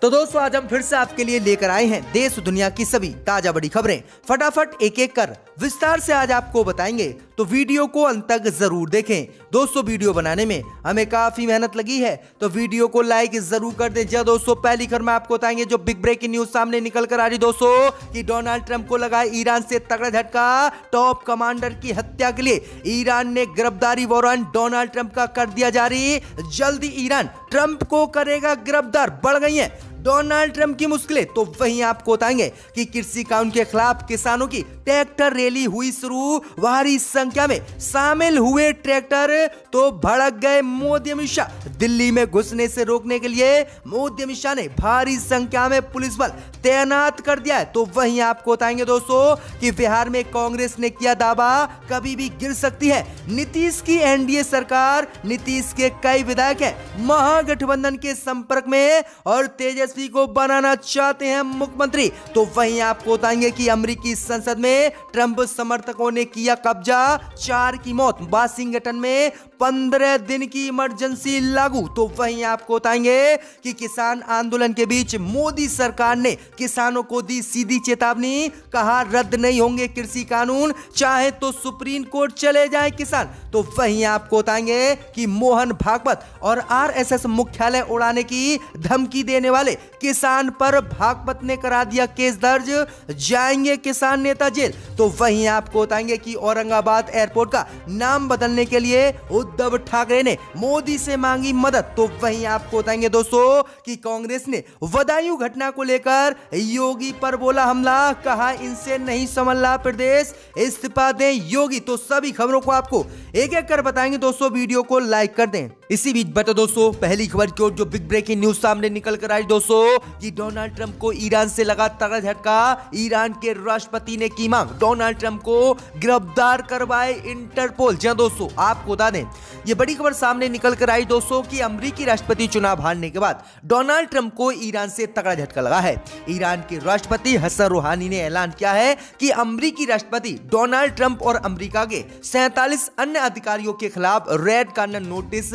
तो दोस्तों आज हम फिर से आपके लिए लेकर आए हैं देश दुनिया की सभी ताजा बड़ी खबरें। फटाफट एक एक कर विस्तार से आज आपको बताएंगे, तो वीडियो को अंत तक जरूर देखें। दोस्तों वीडियो बनाने में हमें काफी मेहनत लगी है, तो वीडियो को लाइक जरूर कर दें। जी दोस्तों, पहली खबर में आपको बताएंगे जो बिग ब्रेकिंग न्यूज सामने निकल कर आ रही दोस्तों कि डोनाल्ड ट्रंप को लगा ईरान से तगड़ा झटका। टॉप कमांडर की हत्या के लिए ईरान ने गिरफ्तारी वारंट डोनाल्ड ट्रंप का कर दिया जारी। जल्दी ईरान ट्रंप को करेगा गिरफ्तार। बढ़ गई है डोनाल्ड ट्रंप की मुश्किलें। तो वहीं आपको बताएंगे कि कृषि कानून के खिलाफ किसानों की ट्रैक्टर रैली हुई शुरू। भारी संख्या में शामिल हुए ट्रैक्टर तो भड़क गए मोदी अमित शाह। दिल्ली में घुसने से रोकने के लिए मोदी अमित शाह ने भारी संख्या में पुलिस बल तैनात कर दिया है। तो वहीं आपको बताएंगे दोस्तों कि बिहार में कांग्रेस ने किया दावा कभी भी गिर सकती है नीतीश की एनडीए सरकार। नीतीश के कई विधायक हैं महागठबंधन के संपर्क में और तेजस्वी को बनाना चाहते हैं मुख्यमंत्री। तो वहीं आपको बताएंगे कि अमेरिकी संसद में ट्रंप समर्थकों ने किया कब्जा। 4 की मौत। वाशिंगटन में 15 दिन की इमरजेंसी लागू। तो वहीं आपको बताएंगे कि किसान आंदोलन के बीच मोदी सरकार ने किसानों को दी सीधी चेतावनी। कहा रद्द नहीं होंगे कृषि कानून, चाहे तो सुप्रीम कोर्ट चले जाए किसान। तो वहीं आपको बताएंगे कि मोहन भागवत और आरएसएस मुख्यालय उड़ाने की धमकी देने वाले किसान पर भागवत ने करा दिया केस दर्ज। जाएंगे किसान नेता जेल। तो वहीं आपको बताएंगे कि औरंगाबाद एयरपोर्ट का नाम बदलने के लिए उद्धव ठाकरे ने मोदी से मांगी मदद। तो वहीं आपको बताएंगे दोस्तों कि कांग्रेस ने बदायूं घटना को लेकर योगी पर बोला हमला। कहा इनसे नहीं संभला प्रदेश, इस्तीफा दें योगी। तो सभी खबरों को आपको एक एक कर बताएंगे दोस्तों, वीडियो को लाइक कर दें। इसी बीच बता दोस्तों पहली खबर की ओर जो बिग ब्रेकिंग न्यूज सामने निकल कर आई दोस्तों कि डोनाल्ड ट्रंप को ईरान से लगा तगड़ा झटका। ईरान के राष्ट्रपति ने की मांग डोनाल्ड ट्रंप को गिरफ्तार करवाए इंटरपोल। जी दोस्तों आपको बता दें ये बड़ी खबर सामने निकल कर आई दोस्तों कि अमेरिकी राष्ट्रपति चुनाव हारने के बाद डोनाल्ड ट्रंप को ईरान से तगड़ा झटका लगा है। ईरान के राष्ट्रपति हसन रूहानी ने ऐलान किया है कि अमेरिकी राष्ट्रपति डोनाल्ड ट्रंप और अमेरिका के 47 अन्य अधिकारियों के खिलाफ रेड कॉर्नर नोटिस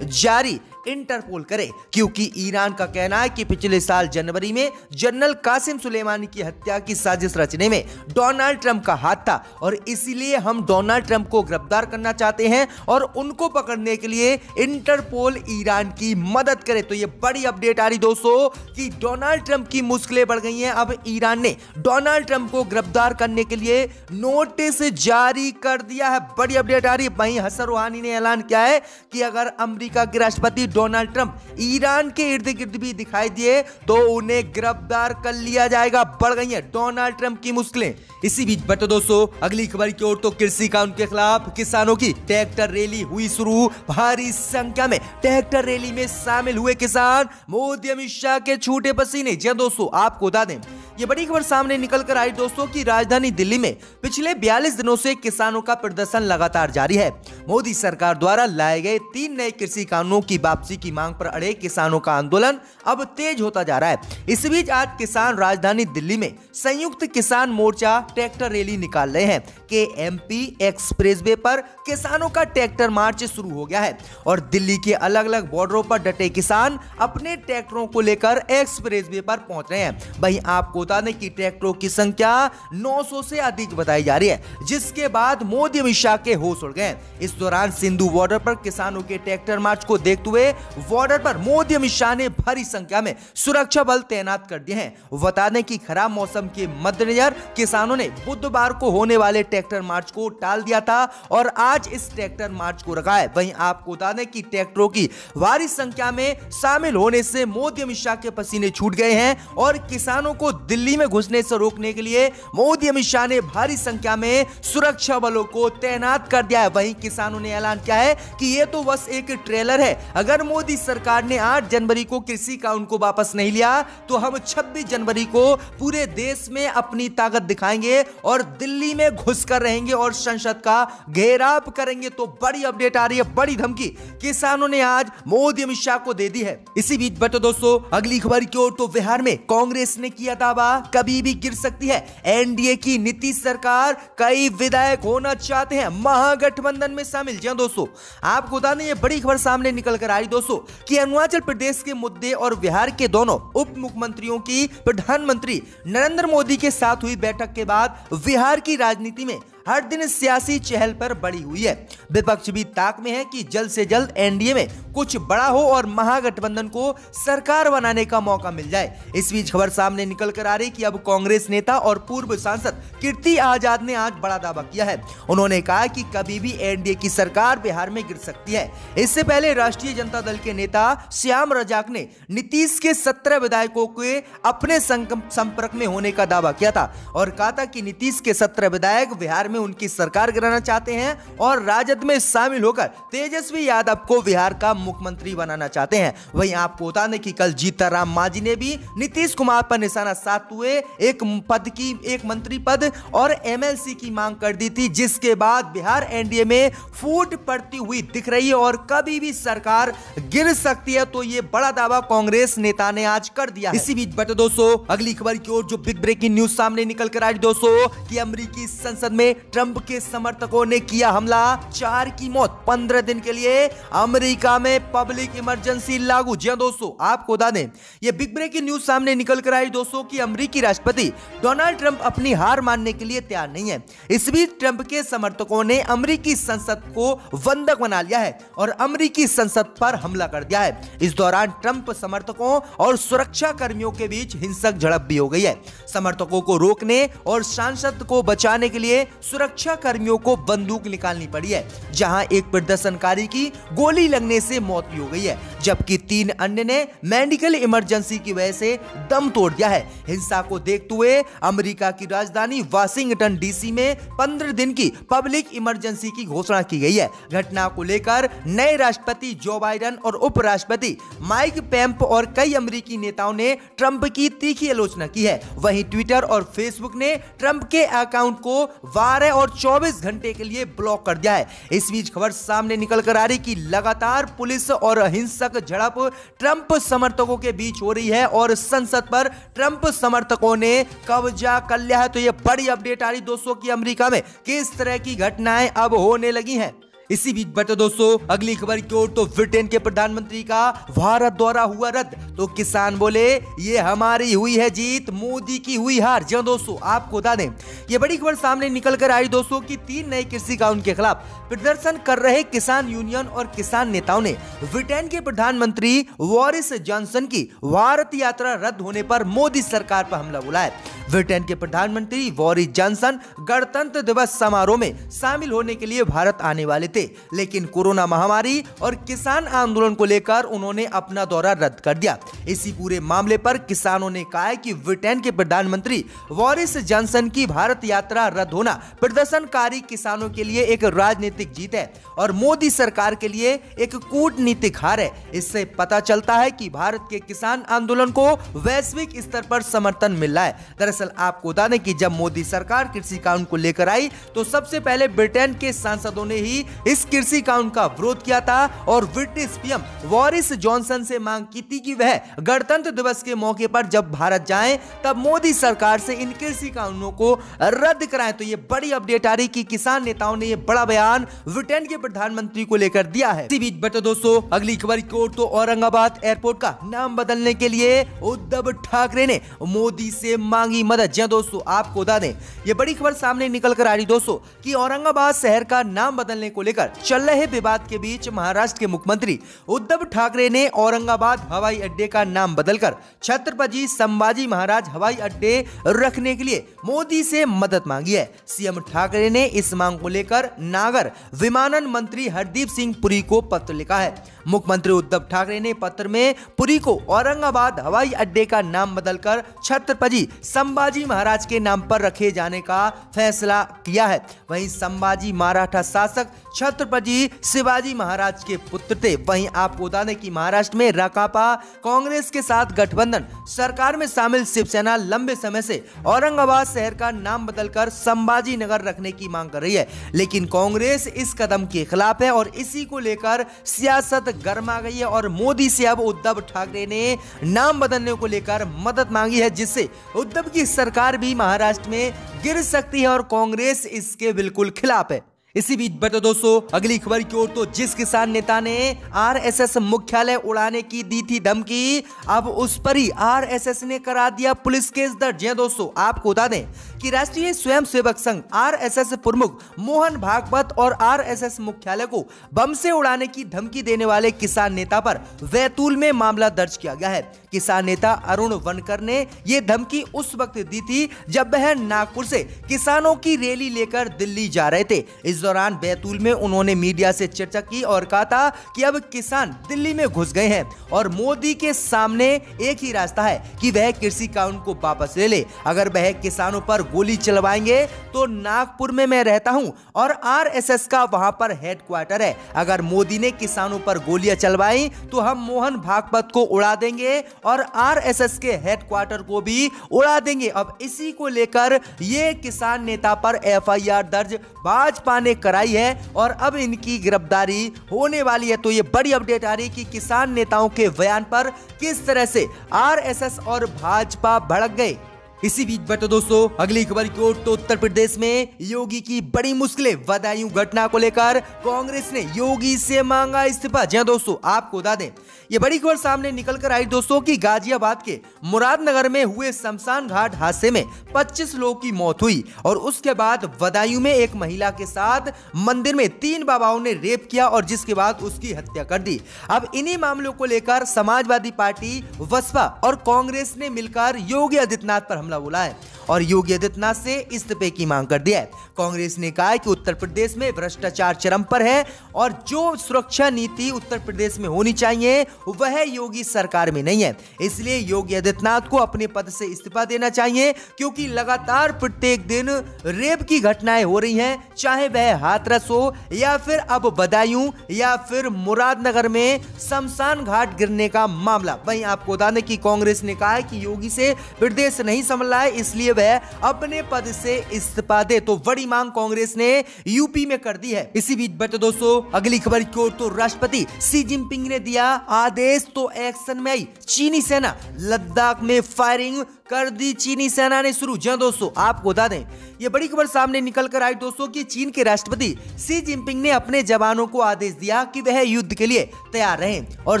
जारी इंटरपोल करे, क्योंकि ईरान का कहना है कि पिछले साल जनवरी में जनरल कासिम सुलेमानी की हत्या की साजिश रचने में डोनाल्ड ट्रंप का हाथ था और इसीलिए हम डोनाल्ड ट्रंप को गिरफ्तार करना चाहते हैं और उनको पकड़ने के लिए इंटरपोल ईरान की मदद करे। तो ये बड़ी अपडेट आ रही दोस्तों कि डोनाल्ड ट्रंप की मुश्किलें बढ़ गई हैं। अब ईरान ने डोनाल्ड ट्रंप को गिरफ्तार करने के लिए नोटिस जारी कर दिया है। बड़ी अपडेट आ रही है। वहीं हसन रूहानी ने ऐलान किया है कि अगर अमेरिका के राष्ट्रपति डोनाल्ड ट्रंप ईरान के इर्द गिर्द भी दिखाई दिए तो उन्हें गिरफ्तार कर लिया जाएगा। बढ़ गई है डोनाल्ड ट्रंप की मुश्किलें। इसी बीच बता दोस्तों अगली खबर की ओर तो कृषि कानून के खिलाफ किसानों की ट्रैक्टर रैली हुई शुरू। भारी संख्या में ट्रैक्टर रैली में शामिल हुए किसान। मोदी अमित शाह के छूटे पसीने। जी दोस्तों आपको बता दें ये बड़ी खबर सामने निकल कर आई दोस्तों कि राजधानी दिल्ली में पिछले 42 दिनों से किसानों का प्रदर्शन लगातार जारी है। मोदी सरकार द्वारा लाए गए 3 नए कृषि कानूनों की वापसी की मांग पर अड़े किसानों का आंदोलन अब तेज होता जा रहा है। इस बीच आज किसान राजधानी दिल्ली में संयुक्त किसान मोर्चा ट्रैक्टर रैली निकाल रहे हैं। KMP एक्सप्रेसवे पर किसानों का ट्रैक्टर मार्च शुरू हो गया है और दिल्ली के अलग अलग बॉर्डरों पर डटे किसान अपने ट्रैक्टरों को लेकर एक्सप्रेसवे पर पहुंच रहे हैं। वहीं आपको बता दें कि ट्रैक्टरों की संख्या 900 से अधिक बताई जा रही है, जिसके बाद मोदी अमित शाह के होश उड़ गए। इस दौरान सिंधु बॉर्डर पर किसानों के ट्रैक्टर मार्च को देखते हुए बॉर्डर पर मोदी अमित शाह ने भारी संख्या में सुरक्षा बल तैनात कर दिए हैं। बता दें कि खराब मौसम के मद्देनजर किसानों ने बुधवार को होने वाले ट्रैक्टर मार्च को टाल दिया था और आज इस ट्रैक्टर मार्च को रखा है। वहीं आपको बता दें कि ट्रैक्टरों की भारी संख्या में शामिल होने से मोदी अमित शाह के पसीने छूट गए हैं और किसानों को दिल्ली में घुसने से रोकने के लिए मोदी अमित शाह ने भारी संख्या में सुरक्षा बलों को तैनात कर दिया है। वहीं किसानों ने ऐलान किया है कि ये तो बस एक ट्रेलर है। अगर मोदी सरकार ने 8 जनवरी को कृषि कानून को वापस नहीं लिया तो हम 26 जनवरी को पूरे देश में अपनी ताकत दिखाएंगे और दिल्ली में घुसकर रहेंगे और संसद का घेराव करेंगे। तो बड़ी अपडेट आ रही है, बड़ी धमकी किसानों ने आज मोदी अमित शाह को दे दी है। इसी बीच बता दोस्तों अगली खबर की ओर तो बिहार में कांग्रेस ने किया दावा कभी भी गिर सकती है एनडीए की नीतीश सरकार। कई विधायक होना चाहते हैं महागठबंधन में शामिल। जी दोस्तों आपको बता दें ये बड़ी खबर सामने निकल कर आई दोस्तों कि अरुणाचल प्रदेश के मुद्दे और बिहार के दोनों उप मुख्यमंत्रियों की प्रधानमंत्री नरेंद्र मोदी के साथ हुई बैठक के बाद बिहार की राजनीति में हर दिन सियासी चहल पर बढ़ी हुई है। विपक्ष भी ताक में है कि जल्द से जल्द एनडीए में कुछ बड़ा हो और महागठबंधन को सरकार बनाने का मौका मिल जाए। इस बीच खबर सामने निकल कर आ रही कि अब कांग्रेस नेता और पूर्व सांसद कीर्ति आजाद ने आज बड़ा दावा किया है। उन्होंने कहा कि कभी भी एनडीए की सरकार बिहार में गिर सकती है। इससे पहले राष्ट्रीय जनता दल के नेता श्याम रजाक ने नीतीश के 17 विधायकों के अपने संपर्क में होने का दावा किया था और कहा था कि नीतीश के 17 विधायक बिहार में उनकी सरकार गिराना चाहते हैं और राजद में शामिल होकर तेजस्वी यादव को बिहार का मुख्यमंत्री बनाना चाहते हैं। वहीं आपको बता दें कि कल जीतनराम मांझी ने भी नीतीश कुमार पर निशाना साधते हुए एक मंत्री पद और एमएलसी की मांग कर दी थी, जिसके बाद बिहार एनडीए में फूट पड़ती हुई दिख रही है और कभी भी सरकार गिर सकती है। तो ये बड़ा दावा कांग्रेस नेता ने आज कर दिया है। इसी बीच बटे दोस्तों अगली खबर की ओर जो बिग ब्रेकिंग न्यूज सामने निकल कर आई दोस्तों कि अमेरिकी संसद में ट्रंप के समर्थकों ने किया हमला, 4 की मौत, 15 दिन के लिए अमेरिका में पब्लिक इमरजेंसी लागू। जी दोस्तों आपको बता दें ये बिग ब्रेकिंग न्यूज सामने निकल कर आई दोस्तों कि अमेरिकी राष्ट्रपति डोनाल्ड ट्रंप अपनी हार मानने के लिए तैयार नहीं है। इस बीच ट्रंप के समर्थकों ने अमेरिकी संसद को बंधक बना लिया है और अमेरिकी संसद पर हमला कर दिया है। इस दौरान ट्रंप समर्थकों और सुरक्षा कर्मियों के बीच हिंसक झड़प भी हो गई है। समर्थकों को रोकने और सांसद को बचाने के लिए सुरक्षा कर्मियों को बंदूक निकालनी पड़ी है, जहां एक प्रदर्शनकारी की गोली लगने से मौत भी हो गई है, जबकि 3 अन्य ने मेडिकल इमरजेंसी की वजह से दम तोड़ दिया है। हिंसा को देखते हुए अमेरिका की राजधानी वाशिंगटन डीसी में 15 दिन की पब्लिक इमरजेंसी की घोषणा की गई है। घटना को लेकर नए राष्ट्रपति जो बाइडेन और उपराष्ट्रपति माइक पेंस और कई अमेरिकी नेताओं ने ट्रंप की तीखी आलोचना की है। वहीं ट्विटर और फेसबुक ने ट्रंप के अकाउंट को 12 और 24 घंटे के लिए ब्लॉक कर दिया है। इस बीच खबर सामने निकल कर आ रही कि लगातार पुलिस और हिंसक झड़प ट्रंप समर्थकों के बीच हो रही है और संसद पर ट्रंप समर्थकों ने कब्जा कर लिया है। तो ये बड़ी अपडेट आ रही दोस्तों कि अमेरिका में किस तरह की घटनाएं अब होने लगी हैं। इसी बीच बटे दोस्तों अगली खबर की ओर तो ब्रिटेन के प्रधानमंत्री का भारत दौरा हुआ रद्द, तो किसान बोले ये हमारी हुई है जीत, मोदी की हुई हार। जी दोस्तों आपको बता दें ये बड़ी खबर सामने निकल कर आई दोस्तों कि 3 नए कृषि कानून के खिलाफ प्रदर्शन कर रहे किसान यूनियन और किसान नेताओं ने ब्रिटेन के प्रधानमंत्री बोरिस जॉनसन की भारत यात्रा रद्द होने पर मोदी सरकार पर हमला बोला है। ब्रिटेन के प्रधानमंत्री बोरिस जॉनसन गणतंत्र दिवस समारोह में शामिल होने के लिए भारत आने वाले थे, लेकिन कोरोना महामारी और किसान आंदोलन को लेकर उन्होंने अपना दौरा रद्द कर दिया। इसी पूरे मामले पर किसानों ने कहा है कि ब्रिटेन के प्रधानमंत्री बोरिस जॉनसन की भारत यात्रा रद्द होना प्रदर्शनकारी किसानों के लिए एक राजनीतिक जीत है और मोदी सरकार के लिए एक कूटनीतिक हार है। इससे पता चलता है कि भारत के किसान आंदोलन को वैश्विक स्तर पर समर्थन मिल रहा है। दरअसल आपको बता दें कि जब मोदी सरकार कृषि कानून को लेकर आई तो सबसे पहले ब्रिटेन के सांसदों ने ही इस कृषि कानून का विरोध किया था और ब्रिटिश पीएम बोरिस जॉनसन से मांग की थी कि वह गणतंत्र दिवस के मौके पर जब भारत जाएं तब मोदी सरकार से इन कृषि कानूनों को रद्द कराएं। तो ये बड़ी अपडेट आ रही कि किसान नेताओं ने ये बड़ा बयान ब्रिटेन के प्रधानमंत्री को लेकर दिया है। इसी बीच बटे दोस्तों अगली खबर की ओर तो औरंगाबाद एयरपोर्ट का नाम बदलने के लिए उद्धव ठाकरे ने मोदी से मांगी मदद। जी दोस्तों आपको बता दें ये बड़ी खबर सामने निकल कर आ रही दोस्तों कि औरंगाबाद शहर का नाम बदलने को लेकर चल रहे विवाद के बीच महाराष्ट्र के मुख्यमंत्री उद्धव ठाकरे ने औरंगाबाद हवाई अड्डे का नाम बदलकर छत्रपति संभाजी महाराज हवाई अड्डे रखने के लिए मोदी से मदद मांगी है। सीएम ठाकरे ने इस मांग को लेकर नागर विमानन मंत्री हरदीप सिंह पुरी को पत्र लिखा है। मुख्यमंत्री उद्धव ठाकरे ने पत्र में पुरी को औरंगाबाद हवाई अड्डे का नाम बदलकर छत्रपति संभाजी महाराज के नाम पर रखे जाने का फैसला किया है। वहीं संभाजी मराठा शासक छत्रपति शिवाजी महाराज के पुत्र थे। वहीं आपको बता दें कि महाराष्ट्र में राकापा कांग्रेस के साथ गठबंधन सरकार में शामिल शिवसेना लंबे समय से औरंगाबाद शहर का नाम बदलकर संभाजी नगर रखने की मांग कर रही है, लेकिन कांग्रेस इस कदम के खिलाफ है और इसी को लेकर सियासत गर्मा गई है और मोदी से अब उद्धव ठाकरे ने नाम बदलने को लेकर मदद मांगी है, जिससे उद्धव की सरकार भी महाराष्ट्र में गिर सकती है और कांग्रेस इसके बिल्कुल खिलाफ है। इसी बीच बढ़ते दोस्तों अगली खबर की ओर। तो जिस किसान नेता ने आरएसएस मुख्यालय उड़ाने की दी थी धमकी, अब उस पर ही आरएसएस ने करा दिया पुलिस केस दर्ज। है दोस्तों, आपको बता दें कि राष्ट्रीय स्वयंसेवक संघ आरएसएस प्रमुख मोहन भागवत और आरएसएस मुख्यालय को बम से उड़ाने की धमकी देने वाले किसान नेता पर बैतूल में मामला दर्ज किया गया है। किसान नेता अरुण वनकर ने यह धमकी उस वक्त दी थी जब वह नागपुर से किसानों की रैली लेकर दिल्ली जा रहे थे। इस दौरान बैतूल में उन्होंने मीडिया से चर्चा की और कहा था कि अब किसान दिल्ली में घुस गए हैं और मोदी के सामने एक ही रास्ता है कि वह कृषि कानून को वापस ले ले। अगर वह किसानों पर गोली चलवाएंगे तो नागपुर में मैं रहता हूं और आरएसएस का वहां पर हेडक्वार्टर है। अगर मोदी ने किसानों पर गोलियां चलवाई तो हम मोहन भागवत को उड़ा देंगे और आरएसएस के हेडक्वार्टर को भी उड़ा देंगे। अब इसी को लेकर ये किसान नेता पर एफआईआर दर्ज भाजपा ने कराई है और अब इनकी गिरफ्तारी होने वाली है। तो ये बड़ी अपडेट आ रही है कि किसान नेताओं के बयान पर किस तरह से आरएसएस और भाजपा भड़क गए। इसी बीच बढ़ते दोस्तों अगली खबर की ओर। तो उत्तर प्रदेश में योगी की बड़ी मुश्किलें, बदायूं घटना को लेकर कांग्रेस ने योगी से मांगा इस्तीफा। जी दोस्तों, आपको बता दें ये बड़ी खबर सामने निकल कर आई दोस्तों कि गाजियाबाद के मुरादनगर में हुए शमशान घाट हादसे में 25 लोगों की मौत हुई और उसके बाद बदायूं में एक महिला के साथ मंदिर में 3 बाबाओं ने रेप किया और जिसके बाद उसकी हत्या कर दी। अब इन्हीं मामलों को लेकर समाजवादी पार्टी, बसपा और कांग्रेस ने मिलकर योगी आदित्यनाथ पर हमला बोला है और योगी आदित्यनाथ से इस्तीफे की मांग कर दिया है। कांग्रेस ने कहा है कि उत्तर प्रदेश में भ्रष्टाचार चरम पर है और जो सुरक्षा नीति उत्तर प्रदेश में होनी चाहिए वह योगी सरकार में नहीं है। इसलिए योगी आदित्यनाथ को अपने पद से इस्तीफा देना चाहिए क्योंकि लगातार प्रत्येक दिन रेप की घटनाएं हो रही हैं, चाहे वह हाथरस हो या फिर अब बदायूं या फिर मुरादनगर में शमशान घाट गिरने का मामला। वहीं आपको बता दें कि कांग्रेस ने कहा है कि योगी से प्रदेश नहीं संभला है, इसलिए वह अपने पद से इस्तीफा दे। तो बड़ी मांग कांग्रेस ने यूपी में कर दी है। इसी बीच बढ़ते दोस्तों अगली खबर की ओर। तो राष्ट्रपति शी जिनपिंग ने दिया आदेश तो एक्शन में आई चीनी सेना, लद्दाख में फायरिंग कर दी चीनी सेना ने शुरू। जी दोस्तों, आपको बता दें ये बड़ी खबर सामने निकल कर आई दोस्तों कि चीन के राष्ट्रपति शी जिनपिंग ने अपने जवानों को आदेश दिया कि वह युद्ध के लिए तैयार रहें और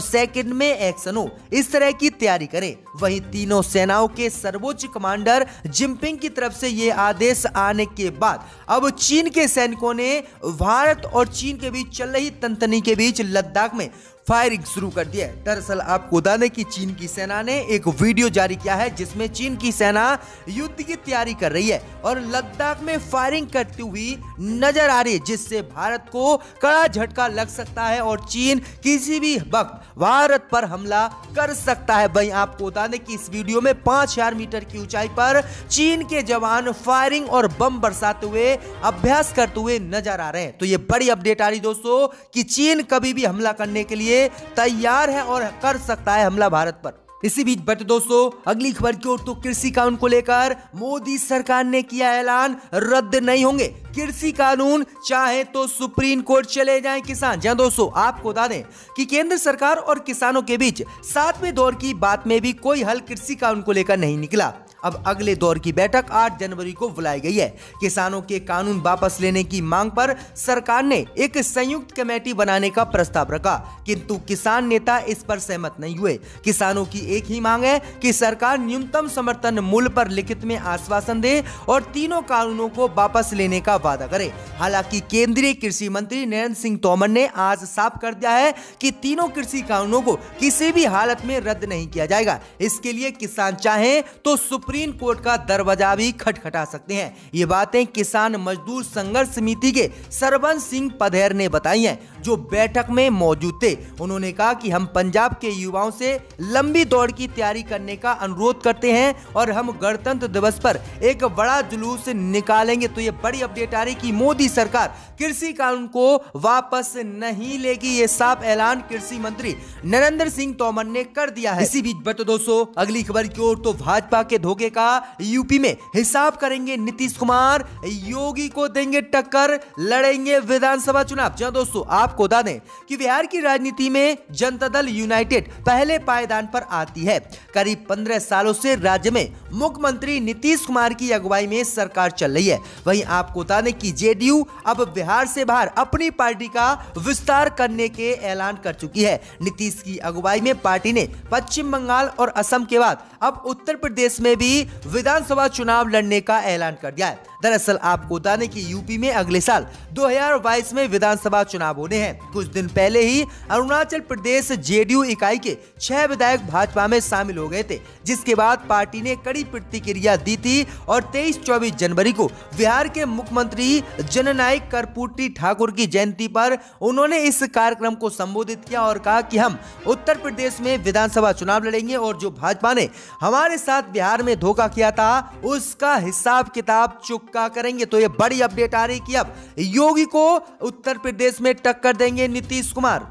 सेकंड में एक्शन हो, इस तरह की तैयारी करें। वहीं तीनों सेनाओं के सर्वोच्च कमांडर जिनपिंग की तरफ से ये आदेश आने के बाद अब चीन के सैनिकों ने भारत और चीन के बीच चल रही तनतनी के बीच लद्दाख में फायरिंग शुरू कर दिया है। दरअसल आपको बता दें कि चीन की सेना ने एक वीडियो जारी किया है जिसमें चीन की सेना युद्ध की तैयारी कर रही है और लद्दाख में फायरिंग करती हुई नजर आ रही है, जिससे भारत को कड़ा झटका लग सकता है और चीन किसी भी वक्त भारत पर हमला कर सकता है। वहीं आपको बता दें कि इस वीडियो में 5000 मीटर की ऊंचाई पर चीन के जवान फायरिंग और बम बरसाते हुए अभ्यास करते हुए नजर आ रहे हैं। तो ये बड़ी अपडेट आ रही दोस्तों कि चीन कभी भी हमला करने के लिए तैयार है और कर सकता है हमला भारत पर। इसी बीच बढ़ते दोस्तों अगली खबर की ओर। तो कृषि कानून को लेकर मोदी सरकार ने किया ऐलान, रद्द नहीं होंगे कृषि कानून, चाहे तो सुप्रीम कोर्ट चले जाएं किसान। जहां दोस्तों आपको बता दें कि केंद्र सरकार और किसानों के बीच 7वें दौर की बात में भी कोई हल कृषि कानून को लेकर नहीं निकला। अब अगले दौर की बैठक 8 जनवरी को बुलाई गई है। किसानों के कानून वापस लेने की मांग पर सरकार ने एक संयुक्त कमेटी बनाने का प्रस्ताव रखा, किंतु किसान नेता इस पर सहमत नहीं हुए। किसानों की एक ही मांग है कि सरकार न्यूनतम समर्थन मूल्य पर लिखित में आश्वासन दे और तीनों कानूनों को वापस लेने का वादा करे। हालांकि केंद्रीय कृषि मंत्री नरेंद्र सिंह तोमर ने आज साफ कर दिया है कि तीनों कृषि कानूनों को किसी भी हालत में रद्द नहीं किया जाएगा। इसके लिए किसान चाहें तो सुप्रीम कोर्ट का दरवाजा भी खटखटा सकते हैं। ये बातें किसान मजदूर संघर्ष समिति के सरबंस सिंह पधेर ने बताई हैं, जो बैठक में मौजूद थे। उन्होंने कहा कि हम पंजाब के युवाओं से लंबी दौड़ की तैयारी करने का अनुरोध करते हैं और हम गणतंत्र दिवस पर एक बड़ा जुलूस निकालेंगे। तो ये बड़ी अपडेट आ रही कि मोदी सरकार कृषि कानून को वापस नहीं लेगी, ये साफ ऐलान कृषि मंत्री नरेंद्र सिंह तोमर ने कर दिया है। इसी बीच बढ़ते दोस्तों अगली खबर की ओर। तो भाजपा के धोखे का यूपी में हिसाब करेंगे नीतीश कुमार, योगी को देंगे टक्कर, लड़ेंगे विधानसभा चुनाव। जहां दोस्तों आप आपको बता दें कि बिहार की राजनीति में जनता दल यूनाइटेड पहले पायदान पर आती है। करीब 15 सालों से राज्य में मुख्यमंत्री नीतीश कुमार की अगुवाई में सरकार चल रही है। वहीं आपको बता दें कि जेडीयू अब बिहार से बाहर अपनी पार्टी का विस्तार करने के ऐलान कर चुकी है। नीतीश की अगुवाई में पार्टी ने पश्चिम बंगाल और असम के बाद अब उत्तर प्रदेश में भी विधानसभा चुनाव लड़ने का ऐलान कर दिया है। दरअसल आपको बता दें कि यूपी में अगले साल 2022 में विधानसभा चुनाव होने हैं। कुछ दिन पहले ही अरुणाचल प्रदेश जेडीयू इकाई के 6 विधायक भाजपा में शामिल हो गए थे, जिसके बाद पार्टी ने कड़ी प्रतिक्रिया दी थी और 23-24 जनवरी को बिहार के मुख्यमंत्री जननायक कर्पूरी ठाकुर की जयंती पर उन्होंने इस कार्यक्रम को संबोधित किया और कहा कि हम उत्तर प्रदेश में विधानसभा चुनाव लड़ेंगे और जो भाजपा ने हमारे साथ बिहार में धोखा किया था उसका हिसाब किताब चुकता करेंगे। तो ये बड़ी अपडेट आ रही कि अब योगी को उत्तर प्रदेश में टक्कर देंगे नीतीश कुमार।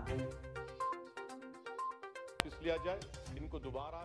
लिया जाए इनको दोबारा